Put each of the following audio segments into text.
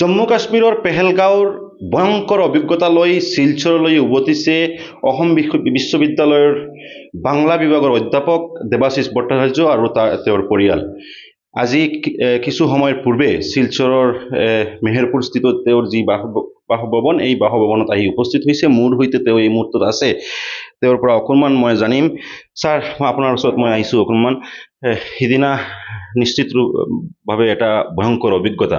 জম্মু কাশ্মীৰৰ পেহেলগাঁৱৰ ভয়ংকৰ অভিজ্ঞতা লৈ শিলচৰলৈ উভতিছে অসম বিশ্ববিদ্যালয়ৰ বাংলা বিভাগৰ অধ্যাপক দেৱাশিষ ভট্টাচাৰ্য আৰু তেওঁৰ পৰিয়াল। আজি কিছু সময়ৰ পূৰ্বে শিলচৰৰ মেহেৰপুৰস্থিত তেওঁৰ যি বাসভৱন, এই বাসভৱনত আহি উপস্থিত হৈছে। মোৰ সৈতে তেওঁ এই মুহূৰ্তত আছে। তেওঁৰ পৰা অকণমান মই জানিম। ছাৰ, আপোনাৰ ওচৰত মই আহিছোঁ অকণমান। সিদিনা নিশ্চিতভাৱে এটা ভয়ংকৰ অভিজ্ঞতা,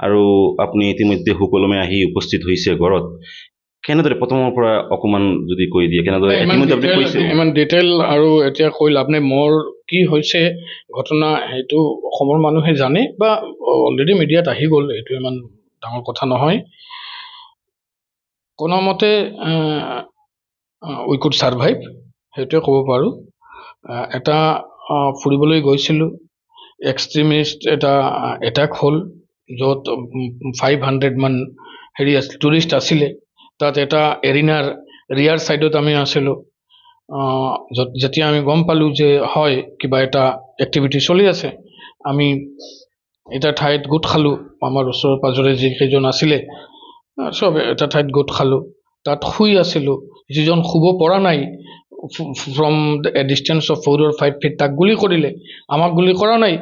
আৰু আপুনি ইতিমধ্যে সুকলমে আহি উপস্থিত হৈছে ঘৰত। কেনেদৰে, প্ৰথমৰ পৰা অকণমান যদি কৈ দিয়ে, কেনেদৰে ইতিমধ্যে আপুনি কৈছে। ইমান ডিটেইল আৰু এতিয়া কৈ লাভ নাই। মোৰ কি হৈছে ঘটনা সেইটো অসমৰ মানুহে জানে বা অলৰেডি মিডিয়াত আহি গ'ল, এইটো ইমান ডাঙৰ কথা নহয়। কোনোমতে উই কুড ছাৰ্ভাইভ, সেইটোৱে ক'ব পাৰোঁ। এটা ফুৰিবলৈ গৈছিলোঁ, এক্সট্ৰিমিষ্ট এটা এটাক হ'ল, য'ত 500 মান টুৰিষ্ট আছিলে। তাত এটা এৰিনাৰ ৰিয়াৰ ছাইডত আমি আছিলোঁ। যেতিয়া আমি গম পালোঁ যে হয় কিবা এটা এক্টিভিটি চলি আছে, আমি এটা ঠাইত গোট খালোঁ। আমাৰ ওচৰে পাঁজৰে যিকেইজন আছিলে চব এটা ঠাইত গোট খালোঁ। তাত শুই আছিলোঁ। যিজন শুব পৰা নাই, from A distance of 4 or 5 feet, তাক গুলি কৰিলে। আমাক গুলি কৰা নাই,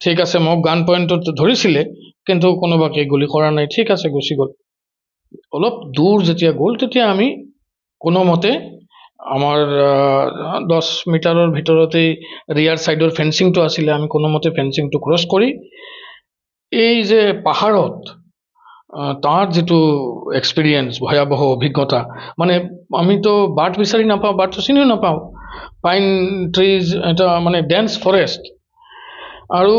ঠিক আছে। মোক গান পইণ্টত ধৰিছিলে, কিন্তু কোনোবাকে গুলি কৰা নাই, ঠিক আছে, গুচি গ'ল। অলপ দূৰ যেতিয়া গ'ল, তেতিয়া আমি কোনোমতে আমাৰ 10 মিটাৰৰ ভিতৰতেই ৰিয়াৰ ছাইডৰ ফেঞ্চিংটো আছিলে, আমি কোনোমতে ফেঞ্চিংটো ক্ৰছ কৰি এই যে পাহাৰত তাৰ যিটো এক্সপিৰিয়েঞ্চ, ভয়াৱহ অভিজ্ঞতা, মানে আমিতো বাট বিচাৰি নাপাওঁ, বাটটো চিনিও নাপাওঁ। পাইন ট্ৰিজ, এটা মানে ডেন্স ফৰেষ্ট, আৰু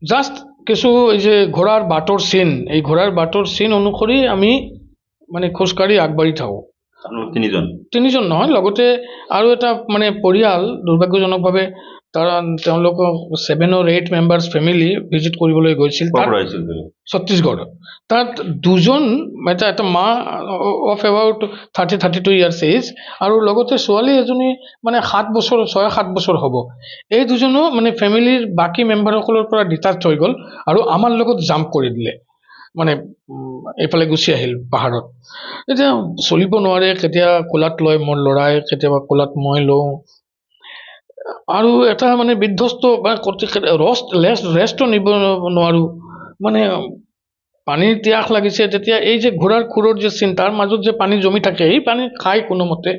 জাষ্ট কিছু এই যে ঘোঁৰাৰ বাটৰ চিন, এই ঘোঁৰাৰ বাটৰ চিন অনুসৰি আমি মানে খোজকাঢ়ি আগবাঢ়ি থাকোঁ। তিনিজন নহয়, লগতে আৰু এটা মানে পৰিয়াল, দুৰ্ভাগ্যজনকভাৱে তেওঁলোকক 7 or 8 মেম্বাৰ্ছ ফেমিলি ভিজিট কৰিবলৈ গৈছিল ছত্তীশগড়। তাত দুজন, এটা মা অফ এবাউট 30-32 years এজ, আৰু লগতে ছোৱালী এজনী মানে 6-7 বছৰ হ'ব। এই দুজনো মানে ফেমিলিৰ বাকী মেম্বাৰসকলৰ পৰা ডিটাচ হৈ গ'ল আৰু আমাৰ লগত জাম্প কৰি দিলে, মানে এইফালে গুচি আহিল পাহাৰত। এতিয়া চলিব নোৱাৰে, কেতিয়া কোলাত লয় মোৰ ল'ৰাই, কেতিয়াবা কোলাত মই লওঁ, আৰু এটা মানে বিধ্বস্ত বা ৰেষ্টটো নিব নোৱাৰোঁ। মানে পানীৰ ত্যাস লাগিছে। তেতিয়া এই যে ঘোঁৰাৰ খুৰৰ যে চিন, তাৰ মাজত যে পানী জমি থাকে, এই পানী খাই কোনোমতে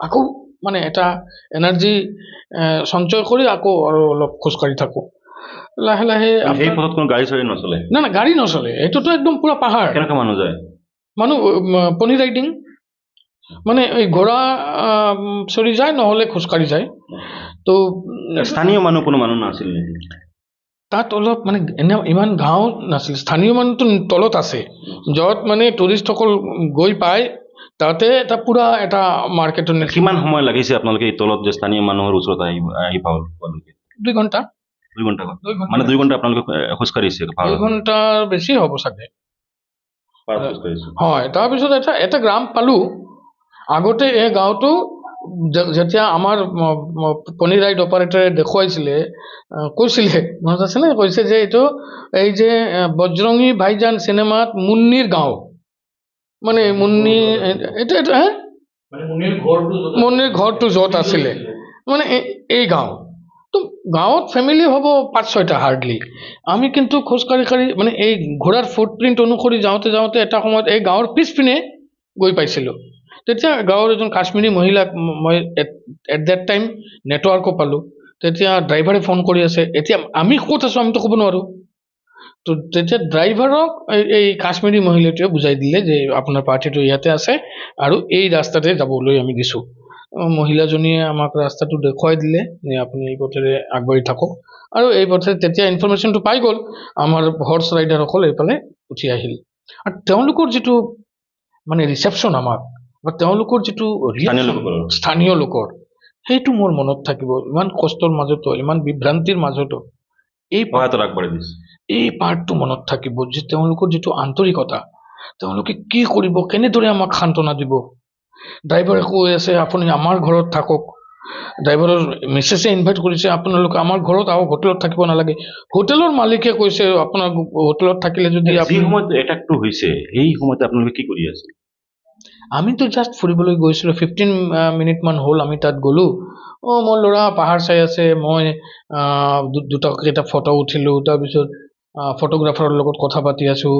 আকৌ মানে এটা এনাৰ্জি সঞ্চয় কৰি আকৌ আৰু অলপ খোজকাঢ়ি থাকোঁ লাহে লাহে। গাড়ী চাড়ী নচলে? না, গাড়ী নচলে, এইটোতো একদম পুৰা পাহাৰ। কেনেকৈ মানুহ যায়? মানুহ পনী ৰাইডিং, মানে এই ঘোঁৰা চৰি যায়, নহ'লে খোজকাঢ়ি যায়। তো স্থানীয় মানুহ, কোনো মানুহ নাছিল নেকি তাত? অলপ মানে এনে ইমান গাঁও নাছিল। স্থানীয় মানুহটো তলত আছে, য'ত মানে টুৰিষ্টসকল গৈ পায়, তাতে এটা পুৰা এটা মাৰ্কেটৰ। কিমান সময় লাগিছে আপোনালোকে এই তলত যে স্থানীয় মানুহৰ ওচৰত আহি পাওঁতে? 2 ঘণ্টা। 2 ঘণ্টা মানে 2 ঘণ্টা আপোনালোকে খোজকাঢ়িছে? 2 ঘণ্টাৰ বেছি হ'ব চাগে। হয়, তাৰপিছত এটা গ্ৰাম পালোঁ। আগতে এই গাঁৱটো যেতিয়া আমাৰ পনী ৰাইড অপাৰেটৰে দেখুৱাইছিলে, কৈছিলে, মনত আছেনে? কৈছে যে এইটো এই যে বজৰংগী ভাইজান চিনেমাত মুন্নিৰ গাঁও, মানে মুন্নি, এটা মুন্নিৰ ঘৰটো য'ত আছিলে, মানে এই গাঁও। তো গাঁৱত ফেমিলি হ'ব 5-6টা হাৰ্ডলি। আমি কিন্তু খোজকাঢ়ি মানে এই ঘোঁৰাৰ ফুটপ্ৰিণ্ট অনুসৰি যাওঁতে এটা সময়ত এই গাঁৱৰ পিছপিনে গৈ পাইছিলোঁ। তেতিয়া গাঁৱৰ এজন কাশ্মীৰী মহিলাক মই এট ডেট টাইম নেটৱৰ্কো পালোঁ। তেতিয়া ড্ৰাইভাৰে ফোন কৰি আছে। এতিয়া আমি ক'ত আছোঁ আমিতো ক'ব নোৱাৰোঁ। তো তেতিয়া ড্ৰাইভাৰক এই কাশ্মীৰী মহিলাটোৱে বুজাই দিলে যে আপোনাৰ পাৰ্টিটো ইয়াতে আছে আৰু এই ৰাস্তাতে যাবলৈ আমি দিছোঁ। মহিলাজনীয়ে আমাক ৰাস্তাটো দেখুৱাই দিলে যে আপুনি এই পথেৰে আগবাঢ়ি থাকক, আৰু এই পথে তেতিয়া ইনফৰমেশ্যনটো পাই গ'ল। আমাৰ হৰ্চ ৰাইডাৰসকল এইফালে উঠি আহিল, আৰু তেওঁলোকৰ যিটো মানে ৰিচেপশ্যন আমাক, বা তেওঁলোকৰ যিটো স্থানীয় লোকৰ, সেইটো মোৰ মনত থাকিব। ইমান কষ্টৰ মাজতো, ইমান বিভ্ৰান্তিৰ মাজতো এই পাৰ্টটো মনত থাকিব, যে তেওঁলোকৰ যিটো আন্তৰিকতা, তেওঁলোকে কি কৰিব, কেনেদৰে আমাক সান্তনা দিব। ড্ৰাইভাৰে কৈ আছে আপুনি আমাৰ ঘৰত থাকক, ড্ৰাইভাৰৰ মেছেজে ইনভাইট কৰিছে আপোনালোকে আমাৰ ঘৰত আহক, হোটেলত থাকিব নালাগে। হোটেলৰ মালিকে কৈছে আপোনাৰ হোটেলত থাকিলে যদি যি আপুনি সময়ত এটাকটো হৈছে সেই সময়তে আপোনালোকে কি কৰি আছে? আমিতো জাষ্ট ফুৰিবলৈ গৈছিলোঁ, 15 মিনিটমান হ'ল আমি তাত গ'লোঁ। মোৰ ল'ৰা পাহাৰ চাই আছে, মই দুটাকেইটা ফটো উঠিলোঁ, তাৰপিছত ফটোগ্ৰাফাৰৰ লগত কথা পাতি আছোঁ,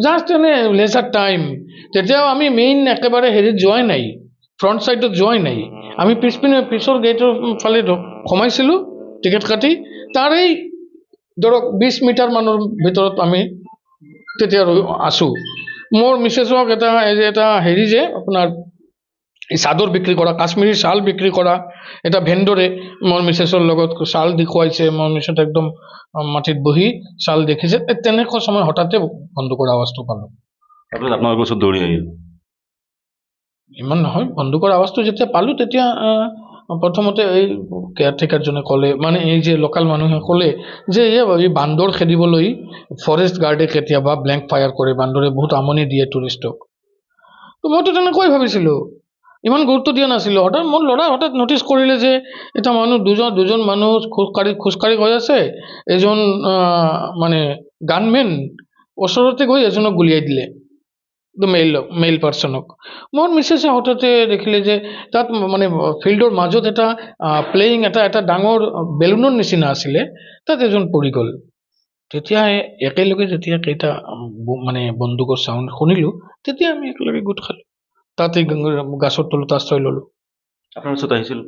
জাষ্ট এনে লেজাৰ টাইম। তেতিয়াও আমি মেইন একেবাৰে হেৰিত যোৱাই নাই, ফ্ৰণ্ট ছাইডত যোৱাই নাই। আমি পিছৰ গেটৰ ফালে সোমাইছিলোঁ টিকেট কাটি, তাৰেই ধৰক 20 মিটাৰ মানৰ ভিতৰত আমি তেতিয়া আছোঁ। মোৰ মিছেছক এটা হেৰি যে আপোনাৰ এই চাদৰ বিক্ৰী কৰা, কাশ্মীৰী শাল বিক্ৰী কৰা এটা ভেণ্ডৰে মোৰ মিছেছৰ লগত শাল দেখুৱাইছে। মোৰ মিছেছ একদম মাটিত বহি শাল দেখিছে। তেনেকুৱা সময় হঠাতে বন্দুকৰ আৱাজটো পালোঁ। তাৰপিছত আপোনালোকৰ ওচৰত দৌৰি আহিল? ইমান নহয়, বন্দুকৰ আৱাজটো যেতিয়া পালোঁ তেতিয়া প্ৰথমতে এই কেয়াৰটেকাৰজনে ক'লে, মানে এই যে লোকেল মানুহে ক'লে যে এই বান্দৰ খেদিবলৈ ফৰেষ্ট গাৰ্ডে কেতিয়াবা ব্লেংক ফায়াৰ কৰে, বান্দৰে বহুত আমনি দিয়ে টুৰিষ্টক। তো মইতো তেনেকৈ ভাবিছিলোঁ, ইমান গুৰুত্ব দিয়া নাছিলোঁ। হঠাৎ মোৰ ল'ৰা নটিচ কৰিলে যে এটা মানুহ দুজন মানুহ খোজকাঢ়ি গৈ আছে, এজন মানে গানমেন ওচৰতে গৈ এজনক গুলিয়াই দিলে, মেইল পাৰ্চনক। মোৰ মিছেছে হঠাতে দেখিলে যে তাত মানে ফিল্ডৰ মাজত এটা প্লেয়িং এটা ডাঙৰ বেলুনৰ নিচিনা আছিলে, তাত এজন পৰি গ'ল। তেতিয়া একেলগে যেতিয়া কেইটা মানে বন্দুকৰ চাউণ্ড শুনিলোঁ, তেতিয়া আমি একেলগে গোট খালোঁ, তাতে গাছৰ তলত আশ্ৰয় ল'লোঁ। আপোনাৰ ওচৰত আহিছিল?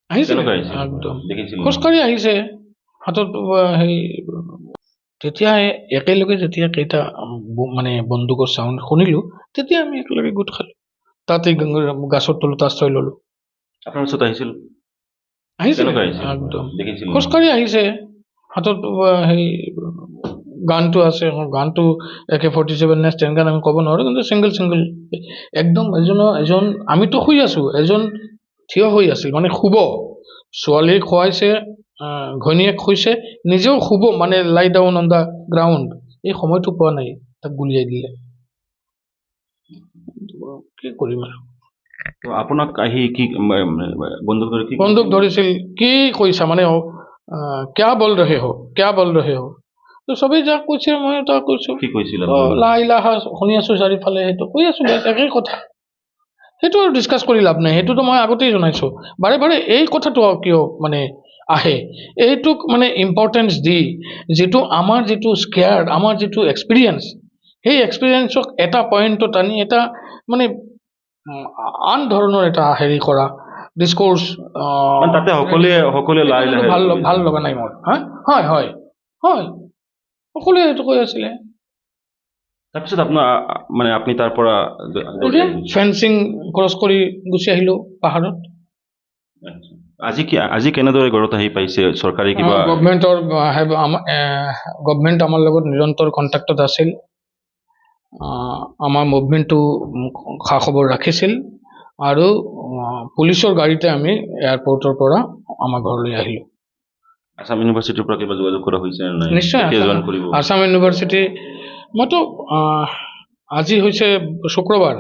আহিছে কেনেকৈ আহিছিল? একদম দেখিছিল? খোজকাঢ়ি আহিছে, হাতত সেই। তেতিয়া একেলগে যেতিয়া কেইটা মানে বন্দুকৰ চাউণ্ড শুনিলোঁ, তেতিয়া আমি একেলগে গোট খালোঁ, তাতে গাছৰ তলত আশ্ৰয় ল'লোঁ। আপোনাৰ ওচৰত আহিছিল? আহিছে কেনেকৈ আহিছিল? একদম দেখিছিল? খোজকাঢ়ি আহিছে, হাতত সেই গানটো আছে, গানটো AK-47 নে ষ্টেন গান আমি ক'ব নোৱাৰোঁ, কিন্তু ছিংগল একদম এজন আমিতো শুই আছোঁ, এজন থিয় হৈ আছিল, মানে শুব। ছোৱালীক খুৱাইছে, ঘৈণীয়েক শুইছে, নিজেও শুব, মানে lie down on the ground. এই সময়টো পোৱা নাই, তাক গুলিয়াই দিলে। কি কৰিম আৰু। তো আপোনাক আহি কি বন্দুক ধৰি কি বন্দুক ধৰিছিল, কি কৈছা মানে ক্যা বল ৰহে হো। তো চবেই যাক কৈছে মই তাক কৈছোঁ, কি কৈছিল? লা ইলাহা শুনি আছোঁ চাৰিওফালে, সেইটো কৈ আছোঁ, একেই কথা। সেইটো আৰু ডিছকাছ কৰি লাভ নাই, সেইটোতো মই আগতেই জনাইছোঁ। বাৰে এই কথাটো কিয় মানে আহে, এইটোক মানে ইম্পৰ্টেঞ্চ দি যিটো আমাৰ যিটো স্কেয়াৰ্ড, আমাৰ যিটো এক্সপিৰিয়েঞ্চ, সেই এক্সপিৰিয়েঞ্চক এটা পইণ্টত আনি এটা মানে আন ধৰণৰ এটা হেৰি কৰা ডিছক'ৰ্চ তাতে সকলোৱে লাই লাহে ভাল লগা নাই মোৰ। হয় সকলোৱে সেইটো কৈ আছিলে। তাৰপিছত আপোনাৰ মানে আপুনি তাৰ পৰা ফেন্সিং ক্ৰছ কৰি গুচি আহিলোঁ পাহাৰত। আজি কেনেদৰে ঘৰত আহি পাইছে? চৰকাৰী কিবা গভমেণ্ট আমাৰ লগত নিৰন্তৰ কণ্টেক্টত আছিল, আমাৰ মুভমেণ্টটো খা খবৰ ৰাখিছিল, আৰু পুলিচৰ গাড়ীতে আমি এয়াৰপৰ্টৰ পৰা আমাৰ ঘৰলৈ আহিলোঁ। আছাম ইউনিভাৰ্চিটিৰ পৰা কিবা যোগাযোগ কৰা হৈছে নে নাই? নিশ্চয় আছাম ইউনিভাৰ্চিটি, মইতো আজি হৈছে শুক্ৰবাৰ,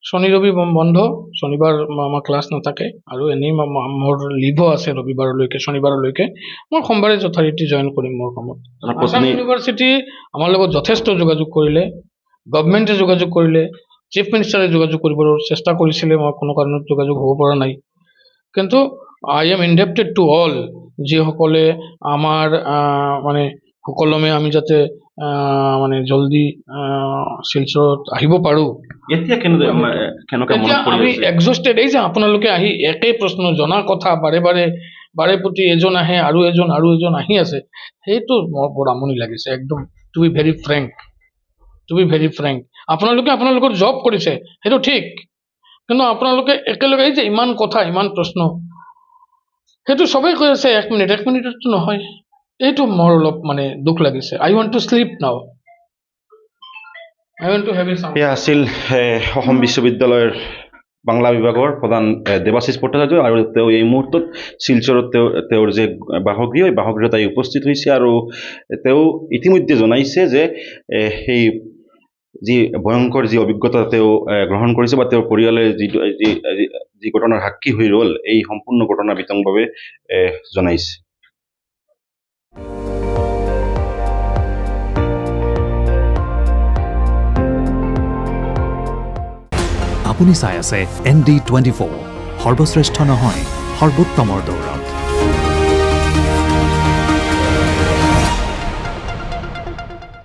শনি ৰবি বন্ধ, শনিবাৰ আমাৰ ক্লাছ নাথাকে, আৰু এনেই মোৰ লিভো আছে ৰবিবাৰলৈকে, শনিবাৰলৈকে। মই সোমবাৰে যথাৰীতি জইন কৰিম মোৰ কামত। আছাম ইউনিভাৰ্চিটি আমাৰ লগত যথেষ্ট যোগাযোগ কৰিলে, গভমেণ্টে যোগাযোগ কৰিলে, চিফ মিনিষ্টাৰে যোগাযোগ কৰিবলৈ চেষ্টা কৰিছিলে, মই কোনো কাৰণত যোগাযোগ হ'ব পৰা নাই। কিন্তু আই এম ইনডেপটেড টু অল, যিসকলে আমাৰ মানে সুকলমে আমি যাতে মানে জলদি শিলচৰত আহিব পাৰোঁ। এতিয়া আমি এক্সস্টেড, এই যে আপোনালোকে আহি একেই প্ৰশ্ন জনা কথা বাৰে প্ৰতি এজন আহে আৰু এজন আহি আছে, সেইটো মোৰ বৰ আমনি লাগিছে একদম। টু বি ভেৰি ফ্ৰেংক, আপোনালোকে আপোনালোকৰ জব কৰিছে, সেইটো ঠিক, কিন্তু আপোনালোকে একেলগে এই যে ইমান কথা, ইমান প্ৰশ্ন, সেইটো চবেই কৈ আছে 1 মিনিটতো নহয়। এইটো মোৰ অলপ মানে দুখ লাগিছে। আই ৱান্ট টু শ্লিপ নাও, আই ৱান্ট টু হেভ এয়া আছিল অসম বিশ্ববিদ্যালয়ৰ বাংলা বিভাগৰ প্ৰধান দেৱাশিষ ভট্টাচাৰ্য, আৰু তেওঁ এই মুহূৰ্তত শিলচৰত তেওঁৰ যে বাসগৃহ, এই বাসগৃহত উপস্থিত হৈছে, আৰু তেওঁ ইতিমধ্যে জনাইছে যে সেই যি ভয়ংকৰ যি অভিজ্ঞতা তেওঁ গ্ৰহণ কৰিছে বা তেওঁৰ পৰিয়ালে যি ঘটনাৰ সাক্ষী হৈ ৰ'ল, এই সম্পূৰ্ণ ঘটনা বিতংভাৱে জনাইছে। আপুনি চাই আছে ND24, সৰ্বশ্ৰেষ্ঠ নহয় সৰ্বোত্তমৰ দৌৰত।